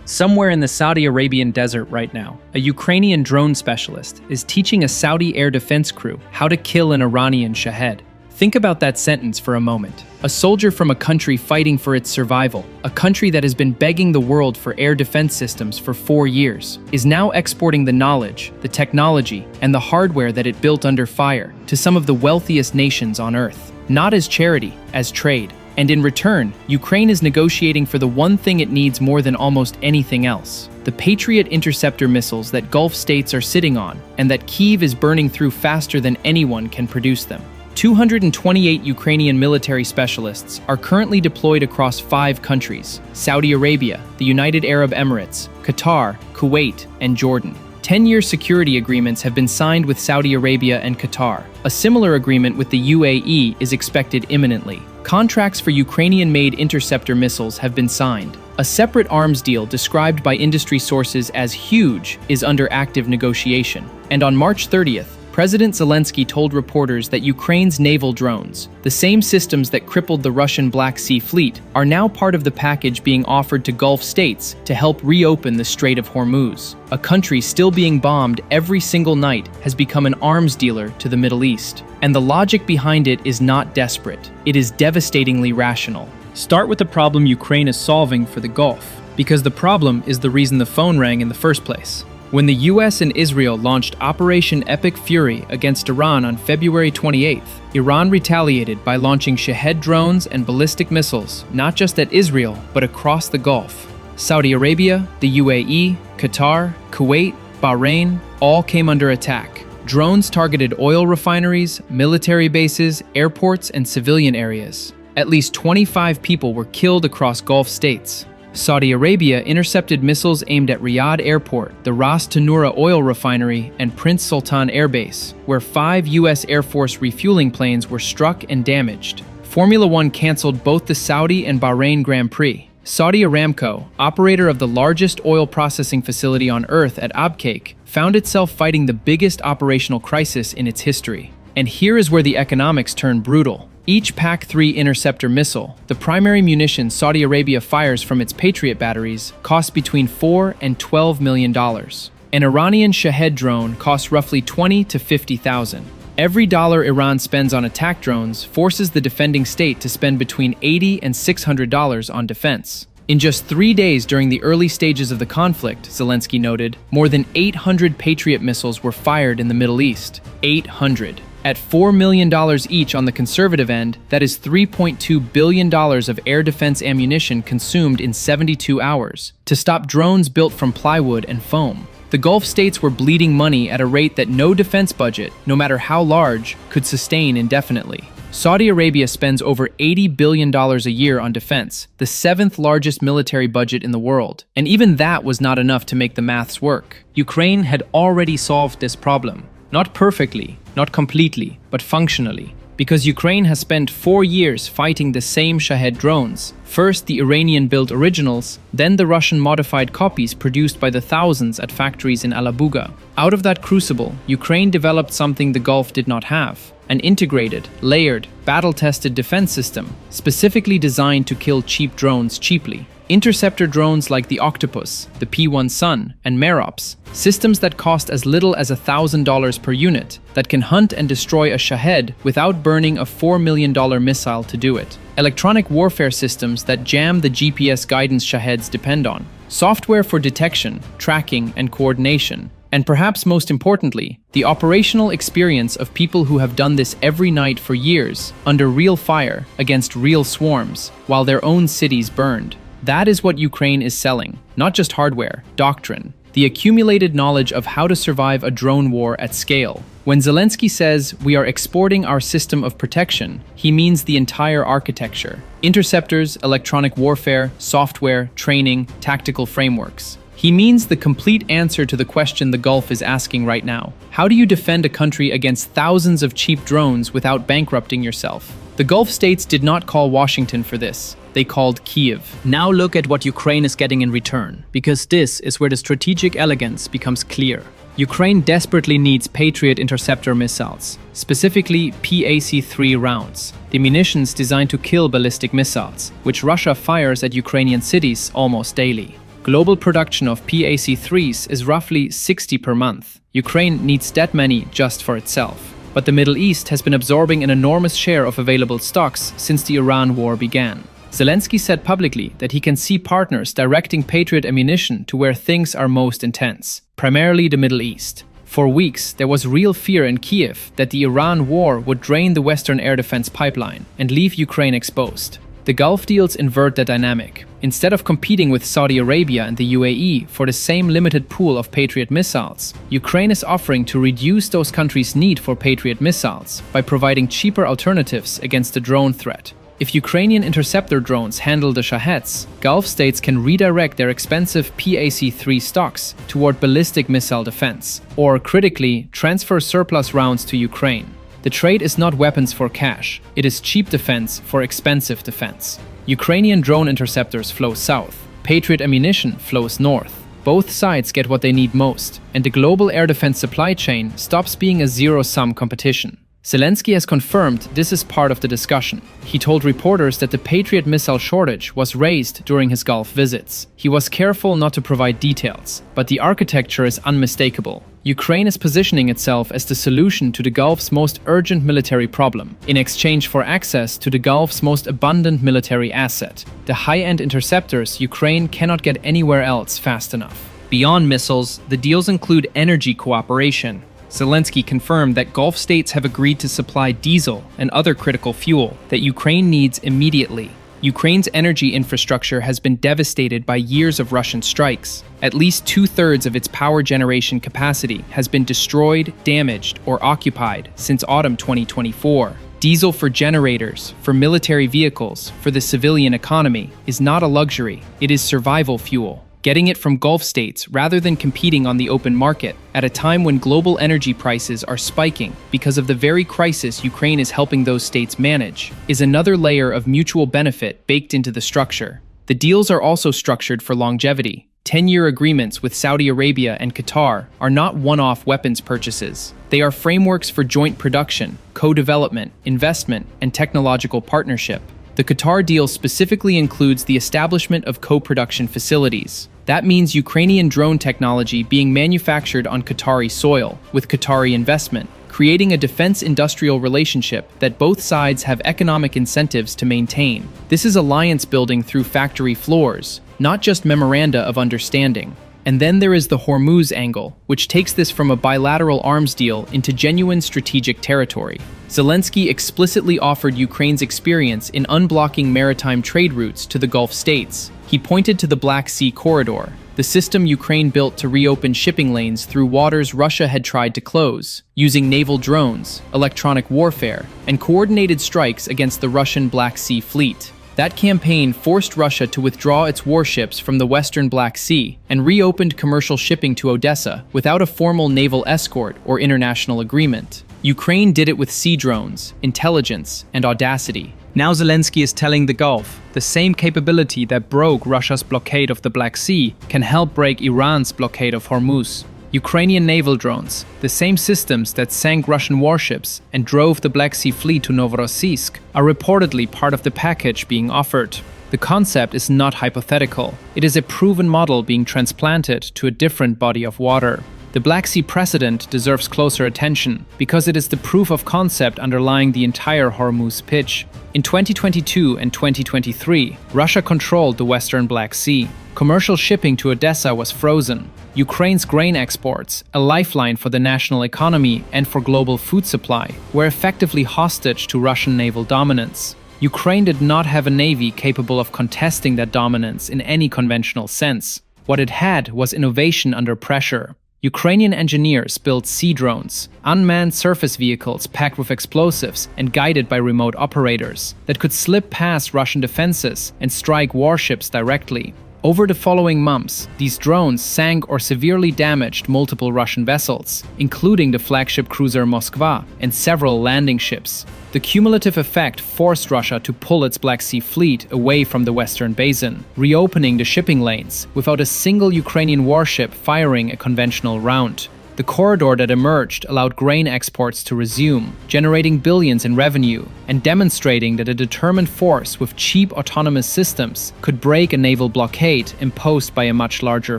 Somewhere in the Saudi Arabian desert right now, a Ukrainian drone specialist is teaching a Saudi air defense crew how to kill an Iranian Shahed. Think about that sentence for a moment. A soldier from a country fighting for its survival, a country that has been begging the world for air defense systems for 4 years, is now exporting the knowledge, the technology, and the hardware that it built under fire to some of the wealthiest nations on Earth. Not as charity, as trade. And in return, Ukraine is negotiating for the one thing it needs more than almost anything else: the Patriot interceptor missiles that Gulf states are sitting on, and that Kyiv is burning through faster than anyone can produce them. 228 Ukrainian military specialists are currently deployed across 5 countries: Saudi Arabia, the United Arab Emirates, Qatar, Kuwait, and Jordan. 10-year security agreements have been signed with Saudi Arabia and Qatar. A similar agreement with the UAE is expected imminently. Contracts for Ukrainian-made interceptor missiles have been signed. A separate arms deal described by industry sources as huge is under active negotiation. And on March 30th, President Zelensky told reporters that Ukraine's naval drones, the same systems that crippled the Russian Black Sea Fleet, are now part of the package being offered to Gulf states to help reopen the Strait of Hormuz. A country still being bombed every single night has become an arms dealer to the Middle East. And the logic behind it is not desperate. It is devastatingly rational. Start with the problem Ukraine is solving for the Gulf, because the problem is the reason the phone rang in the first place. When the US and Israel launched Operation Epic Fury against Iran on February 28th, Iran retaliated by launching Shahed drones and ballistic missiles, not just at Israel, but across the Gulf. Saudi Arabia, the UAE, Qatar, Kuwait, Bahrain, all came under attack. Drones targeted oil refineries, military bases, airports, and civilian areas. At least 25 people were killed across Gulf states. Saudi Arabia intercepted missiles aimed at Riyadh Airport, the Ras Tanura oil refinery, and Prince Sultan Air Base, where 5 US Air Force refueling planes were struck and damaged. Formula One canceled both the Saudi and Bahrain Grand Prix. Saudi Aramco, operator of the largest oil processing facility on Earth at Abqaiq, found itself fighting the biggest operational crisis in its history. And here is where the economics turn brutal. Each PAC-3 interceptor missile, the primary munition Saudi Arabia fires from its Patriot batteries, costs between $4 and $12 million. An Iranian Shahed drone costs roughly $20,000 to $50,000. Every dollar Iran spends on attack drones forces the defending state to spend between $80 and $600 on defense. In just 3 days during the early stages of the conflict, Zelensky noted, more than 800 Patriot missiles were fired in the Middle East. 800. At $4 million each on the conservative end, that is $3.2 billion of air defense ammunition consumed in 72 hours to stop drones built from plywood and foam. The Gulf states were bleeding money at a rate that no defense budget, no matter how large, could sustain indefinitely. Saudi Arabia spends over $80 billion a year on defense, the 7th largest military budget in the world. And even that was not enough to make the maths work. Ukraine had already solved this problem. Not perfectly, not completely, but functionally. Because Ukraine has spent 4 years fighting the same Shahed drones. First the Iranian-built originals, then the Russian-modified copies produced by the thousands at factories in Alabuga. Out of that crucible, Ukraine developed something the Gulf did not have: an integrated, layered, battle-tested defense system, specifically designed to kill cheap drones cheaply. Interceptor drones like the Octopus, the P-1 Sun, and Merops, systems that cost as little as $1,000 per unit, that can hunt and destroy a Shahed without burning a $4 million missile to do it. Electronic warfare systems that jam the GPS guidance Shaheds depend on. Software for detection, tracking, and coordination. And perhaps most importantly, the operational experience of people who have done this every night for years, under real fire, against real swarms, while their own cities burned. That is what Ukraine is selling, not just hardware, doctrine, the accumulated knowledge of how to survive a drone war at scale. When Zelensky says we are exporting our system of protection, he means the entire architecture: interceptors, electronic warfare, software, training, tactical frameworks. He means the complete answer to the question the Gulf is asking right now. How do you defend a country against thousands of cheap drones without bankrupting yourself? The Gulf states did not call Washington for this. They called Kyiv. Now look at what Ukraine is getting in return, because this is where the strategic elegance becomes clear. Ukraine desperately needs Patriot interceptor missiles, specifically PAC-3 rounds, the munitions designed to kill ballistic missiles, which Russia fires at Ukrainian cities almost daily. Global production of PAC-3s is roughly 60 per month. Ukraine needs that many just for itself. But the Middle East has been absorbing an enormous share of available stocks since the Iran war began. Zelensky said publicly that he can see partners directing Patriot ammunition to where things are most intense, primarily the Middle East. For weeks, there was real fear in Kiev that the Iran war would drain the Western air defense pipeline and leave Ukraine exposed. The Gulf deals invert the dynamic. Instead of competing with Saudi Arabia and the UAE for the same limited pool of Patriot missiles, Ukraine is offering to reduce those countries' need for Patriot missiles by providing cheaper alternatives against the drone threat. If Ukrainian interceptor drones handle the Shaheds, Gulf states can redirect their expensive PAC-3 stocks toward ballistic missile defense, or, critically, transfer surplus rounds to Ukraine. The trade is not weapons for cash, it is cheap defense for expensive defense. Ukrainian drone interceptors flow south, Patriot ammunition flows north. Both sides get what they need most, and the global air defense supply chain stops being a zero-sum competition. Zelensky has confirmed this is part of the discussion. He told reporters that the Patriot missile shortage was raised during his Gulf visits. He was careful not to provide details, but the architecture is unmistakable. Ukraine is positioning itself as the solution to the Gulf's most urgent military problem, in exchange for access to the Gulf's most abundant military asset, the high-end interceptors Ukraine cannot get anywhere else fast enough. Beyond missiles, the deals include energy cooperation. Zelensky confirmed that Gulf states have agreed to supply diesel and other critical fuel that Ukraine needs immediately. Ukraine's energy infrastructure has been devastated by years of Russian strikes. At least two-thirds of its power generation capacity has been destroyed, damaged, or occupied since autumn 2024. Diesel for generators, for military vehicles, for the civilian economy is not a luxury, it is survival fuel. Getting it from Gulf states rather than competing on the open market at a time when global energy prices are spiking because of the very crisis Ukraine is helping those states manage is another layer of mutual benefit baked into the structure. The deals are also structured for longevity. 10-year agreements with Saudi Arabia and Qatar are not one-off weapons purchases. They are frameworks for joint production, co-development, investment, and technological partnership. The Qatar deal specifically includes the establishment of co-production facilities. That means Ukrainian drone technology being manufactured on Qatari soil, with Qatari investment, creating a defense-industrial relationship that both sides have economic incentives to maintain. This is alliance building through factory floors, not just memoranda of understanding. And then there is the Hormuz angle, which takes this from a bilateral arms deal into genuine strategic territory. Zelensky explicitly offered Ukraine's experience in unblocking maritime trade routes to the Gulf states. He pointed to the Black Sea corridor, the system Ukraine built to reopen shipping lanes through waters Russia had tried to close, using naval drones, electronic warfare, and coordinated strikes against the Russian Black Sea fleet. That campaign forced Russia to withdraw its warships from the western Black Sea and reopened commercial shipping to Odessa without a formal naval escort or international agreement. Ukraine did it with sea drones, intelligence, and audacity. Now Zelensky is telling the Gulf, the same capability that broke Russia's blockade of the Black Sea can help break Iran's blockade of Hormuz. Ukrainian naval drones, the same systems that sank Russian warships and drove the Black Sea fleet to Novorossiysk, are reportedly part of the package being offered. The concept is not hypothetical. It is a proven model being transplanted to a different body of water. The Black Sea precedent deserves closer attention because it is the proof of concept underlying the entire Hormuz pitch. In 2022 and 2023, Russia controlled the western Black Sea. Commercial shipping to Odessa was frozen. Ukraine's grain exports, a lifeline for the national economy and for global food supply, were effectively hostage to Russian naval dominance. Ukraine did not have a navy capable of contesting that dominance in any conventional sense. What it had was innovation under pressure. Ukrainian engineers built sea drones, unmanned surface vehicles packed with explosives and guided by remote operators, that could slip past Russian defenses and strike warships directly. Over the following months, these drones sank or severely damaged multiple Russian vessels, including the flagship cruiser Moskva and several landing ships. The cumulative effect forced Russia to pull its Black Sea fleet away from the western basin, reopening the shipping lanes without a single Ukrainian warship firing a conventional round. The corridor that emerged allowed grain exports to resume, generating billions in revenue and demonstrating that a determined force with cheap autonomous systems could break a naval blockade imposed by a much larger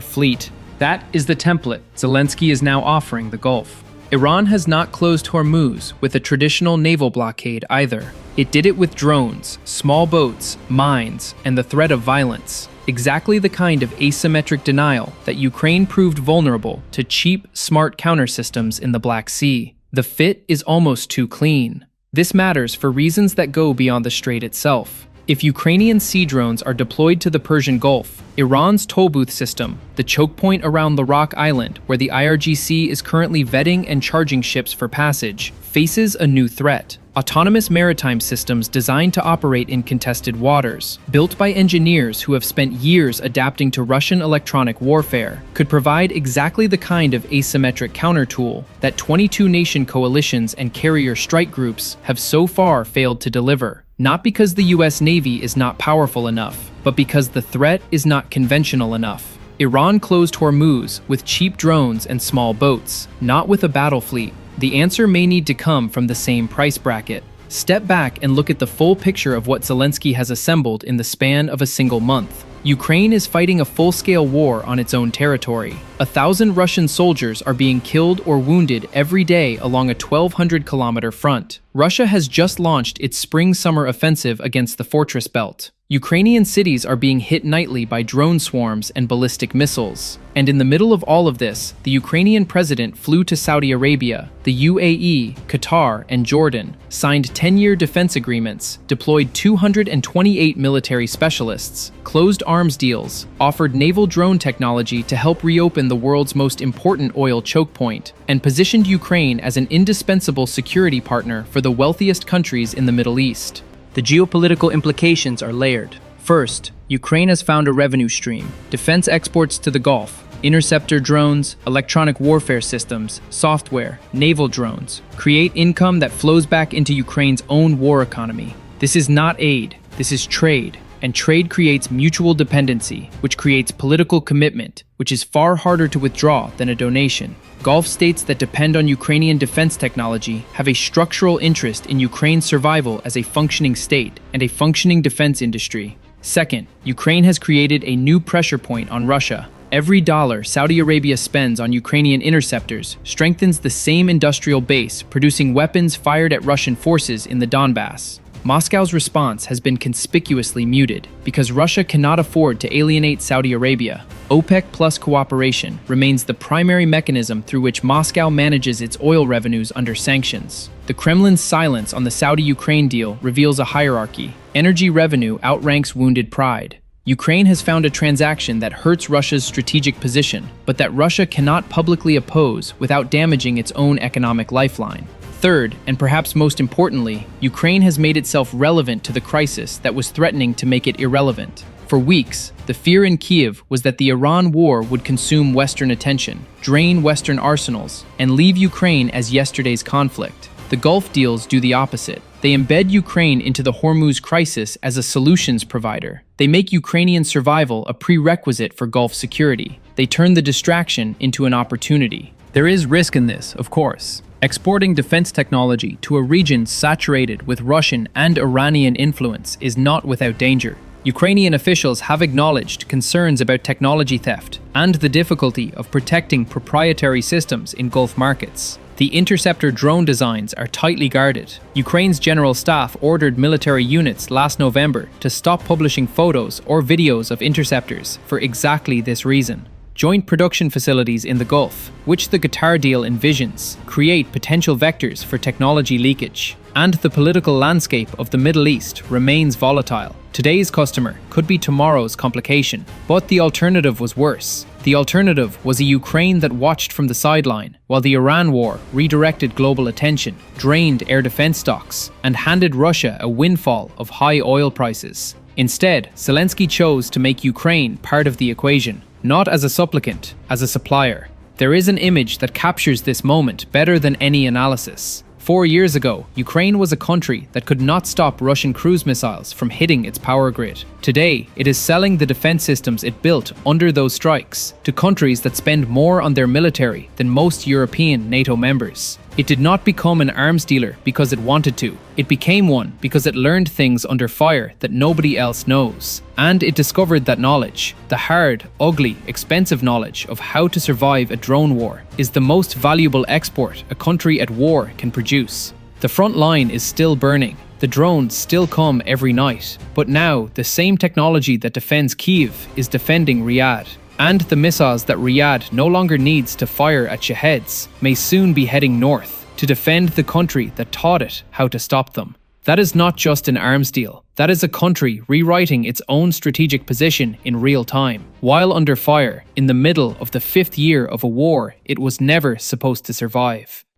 fleet. That is the template Zelensky is now offering the Gulf. Iran has not closed Hormuz with a traditional naval blockade either. It did it with drones, small boats, mines, and the threat of violence. Exactly the kind of asymmetric denial that Ukraine proved vulnerable to cheap, smart countersystems in the Black Sea. The fit is almost too clean. This matters for reasons that go beyond the strait itself. If Ukrainian sea drones are deployed to the Persian Gulf, Iran's toll booth system, the choke point around the Rock Island where the IRGC is currently vetting and charging ships for passage, faces a new threat. Autonomous maritime systems designed to operate in contested waters, built by engineers who have spent years adapting to Russian electronic warfare, could provide exactly the kind of asymmetric counter-tool that 22-nation coalitions and carrier strike groups have so far failed to deliver. Not because the US Navy is not powerful enough, but because the threat is not conventional enough. Iran closed Hormuz with cheap drones and small boats, not with a battle fleet. The answer may need to come from the same price bracket. Step back and look at the full picture of what Zelensky has assembled in the span of a single month. Ukraine is fighting a full-scale war on its own territory. 1,000 Russian soldiers are being killed or wounded every day along a 1,200-kilometer front. Russia has just launched its spring-summer offensive against the fortress belt. Ukrainian cities are being hit nightly by drone swarms and ballistic missiles. And in the middle of all of this, the Ukrainian president flew to Saudi Arabia, the UAE, Qatar, and Jordan, signed 10-year defense agreements, deployed 228 military specialists, closed arms deals, offered naval drone technology to help reopen the world's most important oil choke point, and positioned Ukraine as an indispensable security partner for the wealthiest countries in the Middle East. The geopolitical implications are layered. First, Ukraine has found a revenue stream: defense exports to the Gulf, interceptor drones, electronic warfare systems, software, naval drones, create income that flows back into Ukraine's own war economy. This is not aid, this is trade. And trade creates mutual dependency, which creates political commitment, which is far harder to withdraw than a donation. Gulf states that depend on Ukrainian defense technology have a structural interest in Ukraine's survival as a functioning state and a functioning defense industry. Second, Ukraine has created a new pressure point on Russia. Every dollar Saudi Arabia spends on Ukrainian interceptors strengthens the same industrial base producing weapons fired at Russian forces in the Donbass. Moscow's response has been conspicuously muted because Russia cannot afford to alienate Saudi Arabia. OPEC plus cooperation remains the primary mechanism through which Moscow manages its oil revenues under sanctions. The Kremlin's silence on the Saudi-Ukraine deal reveals a hierarchy. Energy revenue outranks wounded pride. Ukraine has found a transaction that hurts Russia's strategic position, but that Russia cannot publicly oppose without damaging its own economic lifeline. Third, and perhaps most importantly, Ukraine has made itself relevant to the crisis that was threatening to make it irrelevant. For weeks, the fear in Kyiv was that the Iran war would consume Western attention, drain Western arsenals, and leave Ukraine as yesterday's conflict. The Gulf deals do the opposite. They embed Ukraine into the Hormuz crisis as a solutions provider. They make Ukrainian survival a prerequisite for Gulf security. They turn the distraction into an opportunity. There is risk in this, of course. Exporting defense technology to a region saturated with Russian and Iranian influence is not without danger. Ukrainian officials have acknowledged concerns about technology theft and the difficulty of protecting proprietary systems in Gulf markets. The interceptor drone designs are tightly guarded. Ukraine's general staff ordered military units last November to stop publishing photos or videos of interceptors for exactly this reason. Joint production facilities in the Gulf, which the Qatar deal envisions, create potential vectors for technology leakage. And the political landscape of the Middle East remains volatile. Today's customer could be tomorrow's complication. But the alternative was worse. The alternative was a Ukraine that watched from the sideline, while the Iran war redirected global attention, drained air defense stocks, and handed Russia a windfall of high oil prices. Instead, Zelensky chose to make Ukraine part of the equation. Not as a supplicant, as a supplier. There is an image that captures this moment better than any analysis. 4 years ago, Ukraine was a country that could not stop Russian cruise missiles from hitting its power grid. Today, it is selling the defense systems it built under those strikes to countries that spend more on their military than most European NATO members. It did not become an arms dealer because it wanted to. It became one because it learned things under fire that nobody else knows. And it discovered that knowledge, the hard, ugly, expensive knowledge of how to survive a drone war, is the most valuable export a country at war can produce. The front line is still burning. The drones still come every night. But now, the same technology that defends Kyiv is defending Riyadh. And the missiles that Riyadh no longer needs to fire at Shaheds may soon be heading north to defend the country that taught it how to stop them. That is not just an arms deal. That is a country rewriting its own strategic position in real time, while under fire, in the middle of the 5th year of a war it was never supposed to survive.